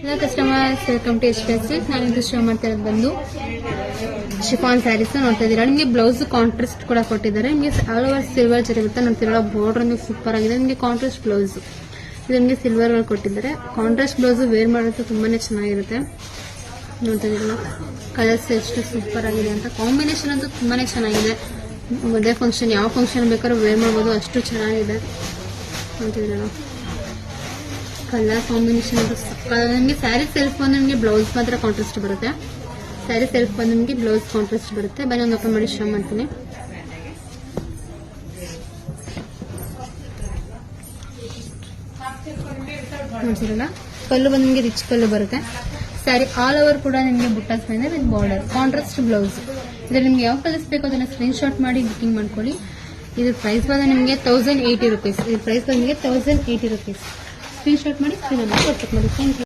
ಎಲ್ಲ customers welcome to ಎಸ್ಪೆಸಿಫಿಕ್. ನಾನು ಇದು ಶೋ ಮಾಡ್ತಾ ಇರೋದು ಬಂದು ಶಿಫಾನ್ ಸ್ಯಾರೀಸ್ ನೋಡ್ತಾ ಇದ್ದೀರಾ. ನಿಮಗೆ ಬ್ಲೌಸ್ ಕಾಂಟ್ರಾಸ್ಟ್ ಕೂಡ ಕೊಟ್ಟಿದ್ದಾರೆ. ನಿಮಗೆ ಆಲ್ ಓವರ್ ಸಿಲ್ವರ್ ಜರಿ ಇರುತ್ತೆ ನೋಡ್ತಿರಲ್ಲ. ಬಾರ್ಡರ್ ನಿಮಗೆ ಸೂಪರ್ ಆಗಿದೆ. ನಿಮಗೆ ಕಾಂಟ್ರಾಸ್ಟ್ ಬ್ಲೌಸ್ ಇದು ನಿಮಗೆ ಸಿಲ್ವರ್ ಕೊಟ್ಟಿದ್ದಾರೆ. ಕಾಂಟ್ರಾಸ್ಟ್ ಬ್ಲೌಸ್ ವೇರ್ ಮಾಡೋದು ತುಂಬಾನೇ ಚೆನ್ನಾಗಿರುತ್ತೆ. ನೋಡ್ತಾ ಇದ್ದೀರಲ್ಲ ಕಲರ್ಸ್ ಎಷ್ಟು ಸೂಪರ್ ಆಗಿದೆ ಅಂತ. ಕಾಂಬಿನೇಷನ್ ಅಂತೂ ತುಂಬಾನೇ ಚೆನ್ನಾಗಿದೆ. ಮದುವೆ ಫಂಕ್ಷನ್ ಯಾವ ಫಂಕ್ಷನ್ ಬೇಕಾದ್ರೂ ವೇರ್ ಮಾಡ್ಬೋದು, ಅಷ್ಟು ಚೆನ್ನಾಗಿದೆ. ನೋಡ್ತಿದ್ದೀರಲ್ಲ ಕಲರ್ ಕಾಂಬಿನೇಷನ್ ಅಂತೂ ನಿಮಗೆ ಸ್ಯಾರಿ ಸೆಲ್ಫ್ ಬಂದು ನಿಮಗೆ ಬ್ಲೌಸ್ ಮಾತ್ರ ಕಾಂಟ್ರಾಸ್ಟ್ ಬರುತ್ತೆ. ಸ್ಯಾರಿ ಸೆಲ್ಫ್ ಬಂದು ನಿಮಗೆ ಬ್ಲೌಸ್ ಕಾಂಟ್ರಾಸ್ಟ್ ಬರುತ್ತೆ. ಬನ್ನಿ ಒಂದು ಓಪನ್ ಮಾಡಿ ಶೋ ಮಾಡ್ತೀನಿ. ನೋಡ್ತಿರಲ್ಲ ಕಲ್ಲು ಬಂದು ನಿಮಗೆ ರಿಚ್ ಕಲ್ಲು ಬರುತ್ತೆ. ಸ್ಯಾರಿ ಆಲ್ ಓವರ್ ಕೂಡ ನಿಮಗೆ ಬುಟ್ಟಾಸ್ ಬಂದಿದೆ ವಿತ್ ಬಾರ್ಡರ್. Contrast blouse. ಇದ್ರಲ್ಲಿ ನಿಮ್ಗೆ ಯಾವ ಕಲರ್ಸ್ ಬೇಕೋ ಅದನ್ನ ಸ್ಕ್ರೀನ್ ಶಾಟ್ ಮಾಡಿ ಬುಕಿಂಗ್ ಮಾಡ್ಕೊಳ್ಳಿ. ಇದ್ರ ಪ್ರೈಸ್ ಬಂದು ನಿಮಗೆ 1080 ರೂಪೀಸ್. ಇದ್ರ ಪ್ರೈಸ್ ಬಂದು ನಿಮಗೆ 1080 ರೂಪೀಸ್. ಸ್ಕ್ರೀನ್ ಶಾಟ್ ಮಾಡಿ ಸ್ಕ್ರೀನ್ ನಂಬರ್ ವಾಟ್ಸ್ಆಪ್ ಮಾಡಿ. Thank you.